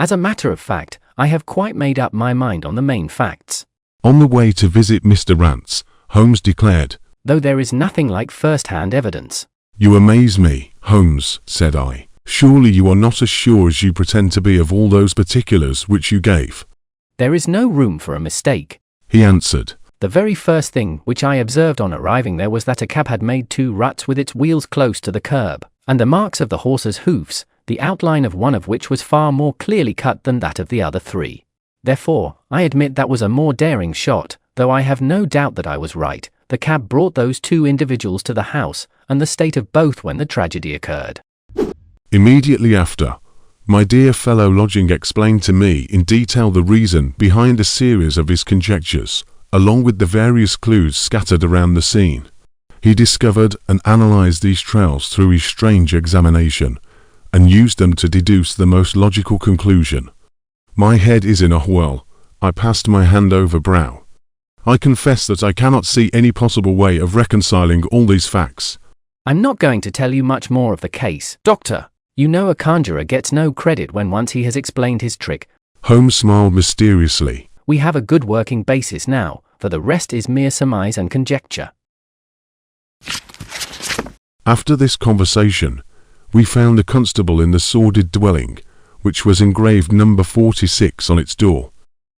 As a matter of fact, I have quite made up my mind on the main facts. On the way to visit Mr. Rance, Holmes declared, Though there is nothing like first-hand evidence. "You amaze me, Holmes," said I. "Surely you are not as sure as you pretend to be of all those particulars which you gave." There is no room for a mistake, he answered. The very first thing which I observed on arriving there was that a cab had made 2 ruts with its wheels close to the curb, and the marks of the horse's hoofs, the outline of one of which was far more clearly cut than that of the other 3. Therefore, I admit that was a more daring shot, though I have no doubt that I was right. The cab brought those 2 individuals to the house, and the state of both when the tragedy occurred. Immediately after, my dear fellow lodging explained to me in detail the reason behind a series of his conjectures, along with the various clues scattered around the scene. He discovered and analyzed these trails through his strange examination, and used them to deduce the most logical conclusion. My head is in a whirl. I passed my hand over brow. I confess that I cannot see any possible way of reconciling all these facts. I'm not going to tell you much more of the case, Doctor. You know a conjurer gets no credit when once he has explained his trick. Holmes smiled mysteriously. We have a good working basis now, for the rest is mere surmise and conjecture. After this conversation, we found the constable in the sordid dwelling, which was engraved number 46 on its door.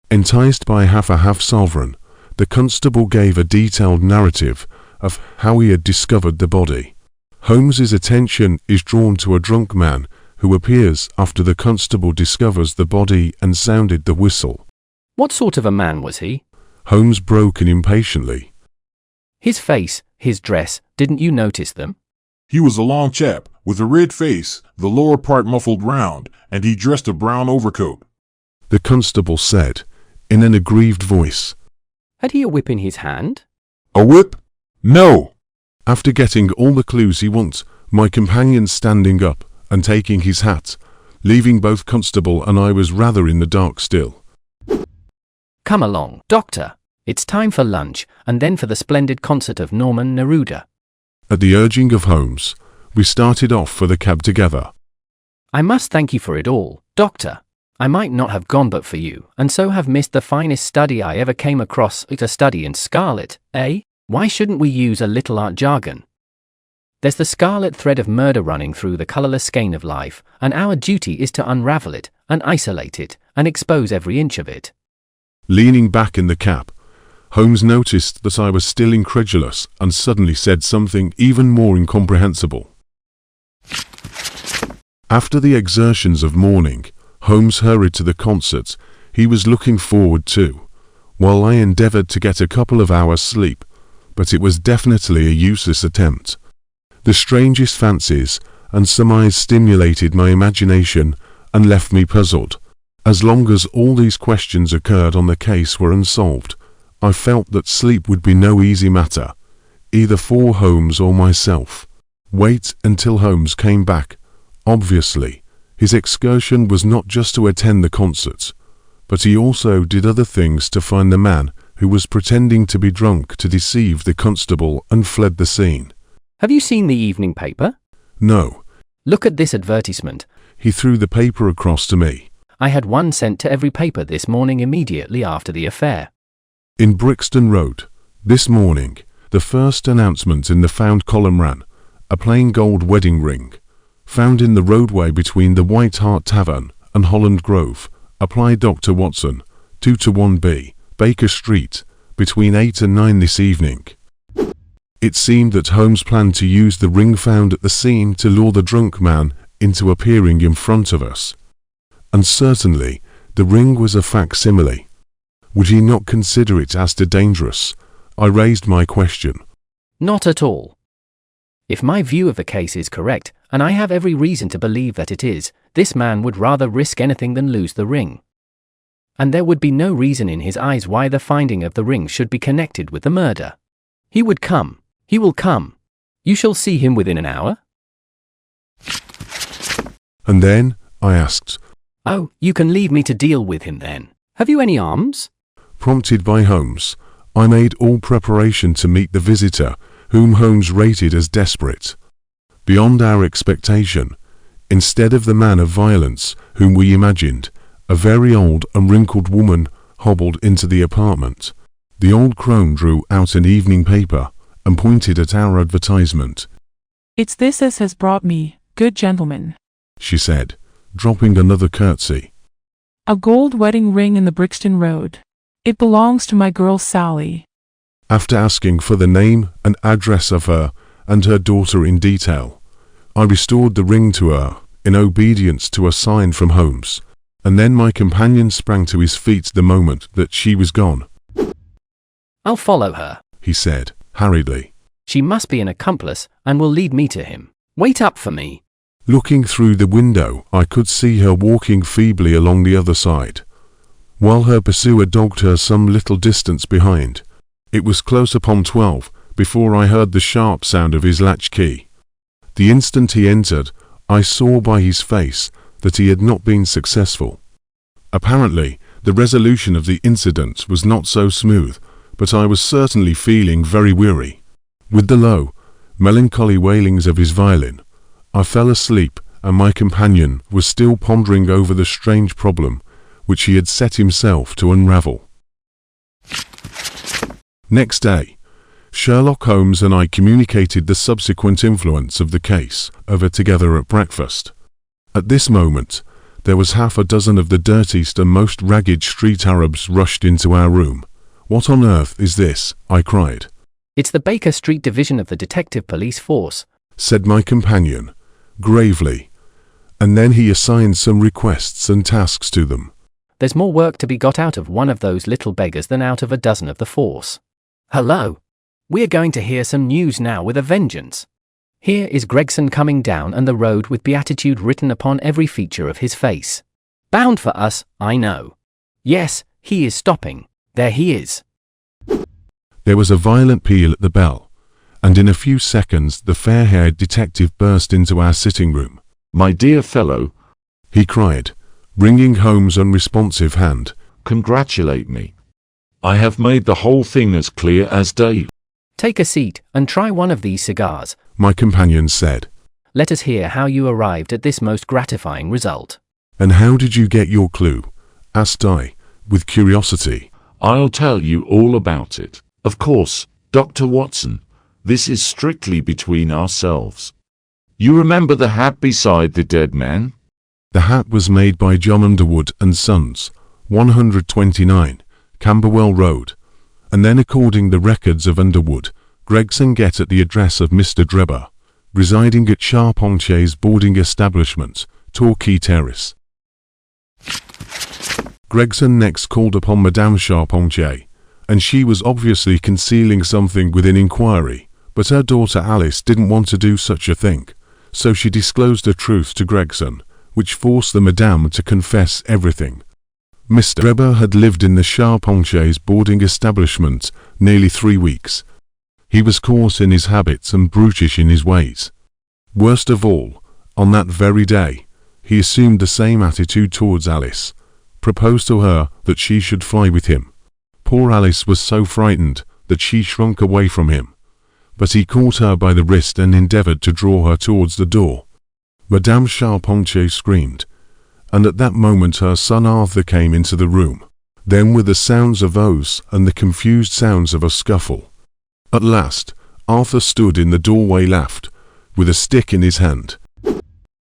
Enticed by a half sovereign, the constable gave a detailed narrative of how he had discovered the body. Holmes's attention is drawn to a drunk man who appears after the constable discovers the body and sounded the whistle. What sort of a man was he? Holmes broke in impatiently. His face, his dress, didn't you notice them? He was a long chap, with a red face, the lower part muffled round, and he dressed a brown overcoat. The constable said, in an aggrieved voice. Had he a whip in his hand? A whip? No. After getting all the clues he wants, my companion standing up and taking his hat, leaving both constable and I was rather in the dark still. Come along, Doctor. It's time for lunch, and then for the splendid concert of Norman Neruda. At the urging of Holmes, we started off for the cab together. I must thank you for it all, Doctor. I might not have gone but for you, and so have missed the finest study I ever came across. It's a study in scarlet, eh? Why shouldn't we use a little art jargon? There's the scarlet thread of murder running through the colourless skein of life, and our duty is to unravel it, and isolate it, and expose every inch of it. Leaning back in the cab, Holmes noticed that I was still incredulous and suddenly said something even more incomprehensible. After the exertions of morning, Holmes hurried to the concert he was looking forward to, while I endeavoured to get a couple of hours' sleep, but it was definitely a useless attempt. The strangest fancies and surmise stimulated my imagination and left me puzzled. As long as all these questions occurred on the case were unsolved, I felt that sleep would be no easy matter, either for Holmes or myself. Wait until Holmes came back. Obviously, his excursion was not just to attend the concert, but he also did other things to find the man who was pretending to be drunk to deceive the constable and fled the scene. Have you seen the evening paper? No. Look at this advertisement. He threw the paper across to me. I had one sent to every paper this morning immediately after the affair. In Brixton Road, this morning, the first announcement in the found column ran, a plain gold wedding ring, found in the roadway between the White Hart Tavern and Holland Grove, applied Dr. Watson, 2-1B, Baker Street, between 8 and 9 this evening. It seemed that Holmes planned to use the ring found at the scene to lure the drunk man into appearing in front of us. And certainly, the ring was a facsimile. Would he not consider it as too dangerous? I raised my question. Not at all. If my view of the case is correct, and I have every reason to believe that it is, this man would rather risk anything than lose the ring. And there would be no reason in his eyes why the finding of the ring should be connected with the murder. He would come. He will come. You shall see him within an hour. And then, I asked. Oh, you can leave me to deal with him then. Have you any arms? Prompted by Holmes, I made all preparation to meet the visitor, whom Holmes rated as desperate. Beyond our expectation, instead of the man of violence whom we imagined, A very old and wrinkled woman hobbled into the apartment. The old crone drew out an evening paper and pointed at our advertisement. "It's this as has brought me, good gentlemen," she said, dropping another curtsy. "a gold wedding ring in the Brixton Road. It belongs to my girl Sally." After asking for the name and address of her and her daughter in detail, I restored the ring to her in obedience to a sign from Holmes, and then my companion sprang to his feet the moment that she was gone. "I'll follow her," he said, hurriedly. "She must be an accomplice and will lead me to him. Wait up for me." Looking through the window, I could see her walking feebly along the other side, while her pursuer dogged her some little distance behind. It was close upon 12 before I heard the sharp sound of his latchkey. The instant he entered, I saw by his face that he had not been successful. Apparently, the resolution of the incident was not so smooth, but I was certainly feeling very weary. With the low, melancholy wailings of his violin, I fell asleep, and my companion was still pondering over the strange problem which he had set himself to unravel. Next day, Sherlock Holmes and I communicated the subsequent influence of the case over together at breakfast. At this moment, there was half a dozen of the dirtiest and most ragged street Arabs rushed into our room. "What on earth is this?" I cried. "It's the Baker Street Division of the Detective Police Force," said my companion, gravely, and then he assigned some requests and tasks to them. "There's more work to be got out of one of those little beggars than out of a dozen of the force. Hello! We're going to hear some news now with a vengeance. Here is Gregson coming down and the road with beatitude written upon every feature of his face. Bound for us, I know. Yes, he is stopping. There he is." There was a violent peal at the bell, and in a few seconds the fair-haired detective burst into our sitting room. "My dear fellow," he cried, wringing Holmes' unresponsive hand, "congratulate me. I have made the whole thing as clear as day." "Take a seat and try one of these cigars," my companion said. "Let us hear how you arrived at this most gratifying result." "And how did you get your clue?" asked I, with curiosity. "I'll tell you all about it. Of course, Dr. Watson, this is strictly between ourselves. You remember the hat beside the dead man?" The hat was made by John Underwood and Sons, 129, Camberwell Road, and then according the records of Underwood, Gregson get at the address of Mr. Drebber, residing at Charpentier's boarding establishment, Torquay Terrace. Gregson next called upon Madame Charpentier, and she was obviously concealing something with an inquiry, but her daughter Alice didn't want to do such a thing, so she disclosed the truth to Gregson, which forced the Madame to confess everything. Mr. Drebber had lived in the Charpentiers' boarding establishment nearly 3 weeks. He was coarse in his habits and brutish in his ways. Worst of all, on that very day, he assumed the same attitude towards Alice, proposed to her that she should fly with him. Poor Alice was so frightened that she shrunk away from him, but he caught her by the wrist and endeavoured to draw her towards the door. Madame Charpentier screamed, and at that moment her son Arthur came into the room. Then were the sounds of oaths and the confused sounds of a scuffle. At last, Arthur stood in the doorway laughed, with a stick in his hand.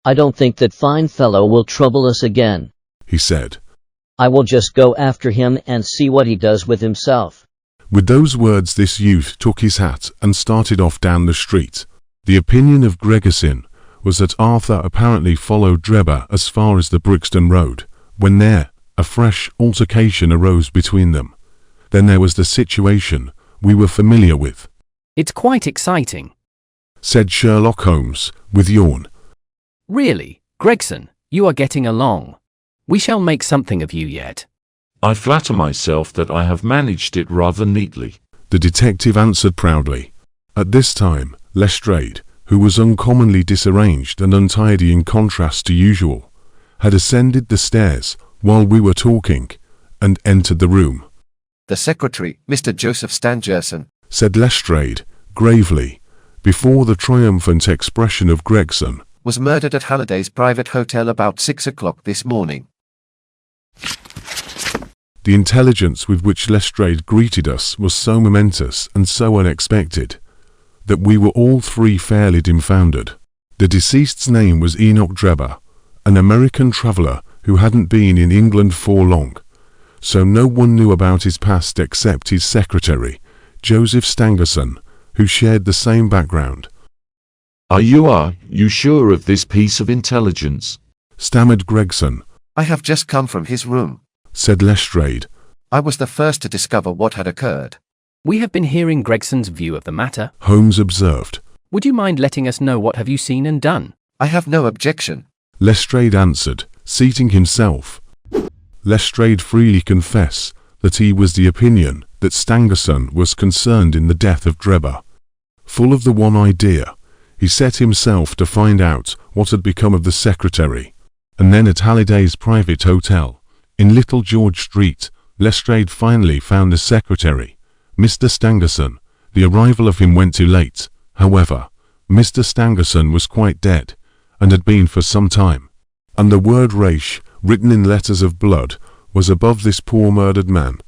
"I don't think that fine fellow will trouble us again," he said. "I will just go after him and see what he does with himself." With those words this youth took his hat and started off down the street. The opinion of Gregson was that Arthur apparently followed Drebber as far as the Brixton Road, when there, a fresh altercation arose between them. Then there was the situation we were familiar with. "It's quite exciting," said Sherlock Holmes, with yawn. "Really, Gregson, you are getting along. We shall make something of you yet." "I flatter myself that I have managed it rather neatly," the detective answered proudly. At this time, Lestrade, who was uncommonly disarranged and untidy in contrast to usual, had ascended the stairs while we were talking, and entered the room. "The secretary, Mr. Joseph Stangerson," said Lestrade, gravely, before the triumphant expression of Gregson, "was murdered at Halliday's private hotel about 6 o'clock this morning." The intelligence with which Lestrade greeted us was so momentous and so unexpected that we were all three fairly dumbfounded. The deceased's name was Enoch Drebber, an American traveller who hadn't been in England for long, so no one knew about his past except his secretary, Joseph Stangerson, who shared the same background. Are you sure of this piece of intelligence? Stammered Gregson. I have just come from his room. Said Lestrade. I was the first to discover what had occurred. We have been hearing Gregson's view of the matter. Holmes observed. Would you mind letting us know what have you seen and done? I have no objection. Lestrade answered, seating himself. Lestrade freely confessed that he was the opinion that Stangerson was concerned in the death of Drebber. Full of the one idea, he set himself to find out what had become of the secretary, and then at Halliday's private hotel, in Little George Street, Lestrade finally found the secretary, Mr. Stangerson. The arrival of him went too late, however. Mr. Stangerson was quite dead, and had been for some time, and the word Raish, written in letters of blood, was above this poor murdered man.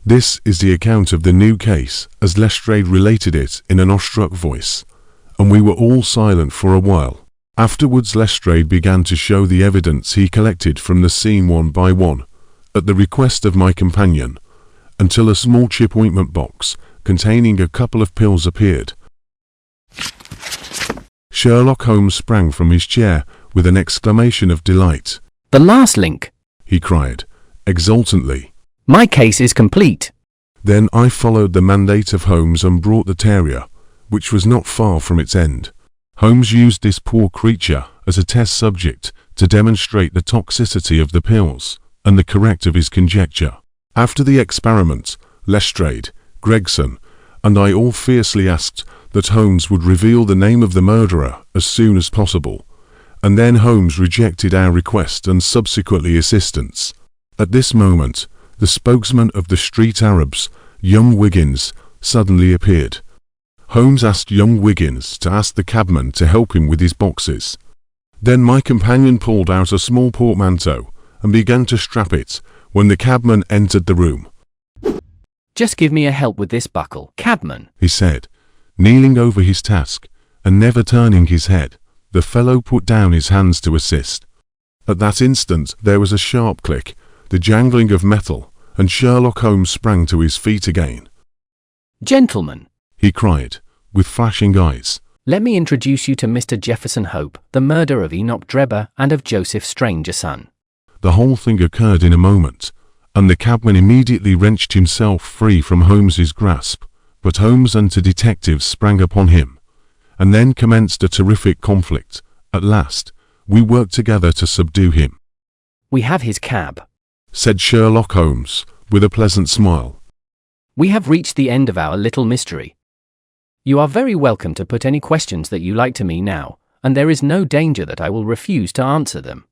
This is the account of the new case, as Lestrade related it in an awestruck voice, and we were all silent for a while. Afterwards Lestrade began to show the evidence he collected from the scene one by one, at the request of my companion, until a small chip ointment box, containing a couple of pills appeared. Sherlock Holmes sprang from his chair with an exclamation of delight. The last link, he cried, exultantly. My case is complete. Then I followed the mandate of Holmes and brought the terrier, which was not far from its end. Holmes used this poor creature as a test subject to demonstrate the toxicity of the pills and the correct of his conjecture. After the experiment, Lestrade, Gregson, and I all fiercely asked that Holmes would reveal the name of the murderer as soon as possible, and then Holmes rejected our request and subsequently assistance. At this moment, the spokesman of the street Arabs, young Wiggins, suddenly appeared. Holmes asked young Wiggins to ask the cabman to help him with his boxes. Then my companion pulled out a small portmanteau and began to strap it when the cabman entered the room. Just give me a help with this buckle, cabman, he said, kneeling over his task and never turning his head. The fellow put down his hands to assist. At that instant there was a sharp click, the jangling of metal, and Sherlock Holmes sprang to his feet again. Gentlemen, he cried, with flashing eyes. Let me introduce you to Mr. Jefferson Hope, the murderer of Enoch Drebber and of Joseph Stranger son. The whole thing occurred in a moment, and the cabman immediately wrenched himself free from Holmes's grasp, but Holmes and the detectives sprang upon him, and then commenced a terrific conflict. At last, we worked together to subdue him. We have his cab, said Sherlock Holmes, with a pleasant smile. We have reached the end of our little mystery. You are very welcome to put any questions that you like to me now, and there is no danger that I will refuse to answer them.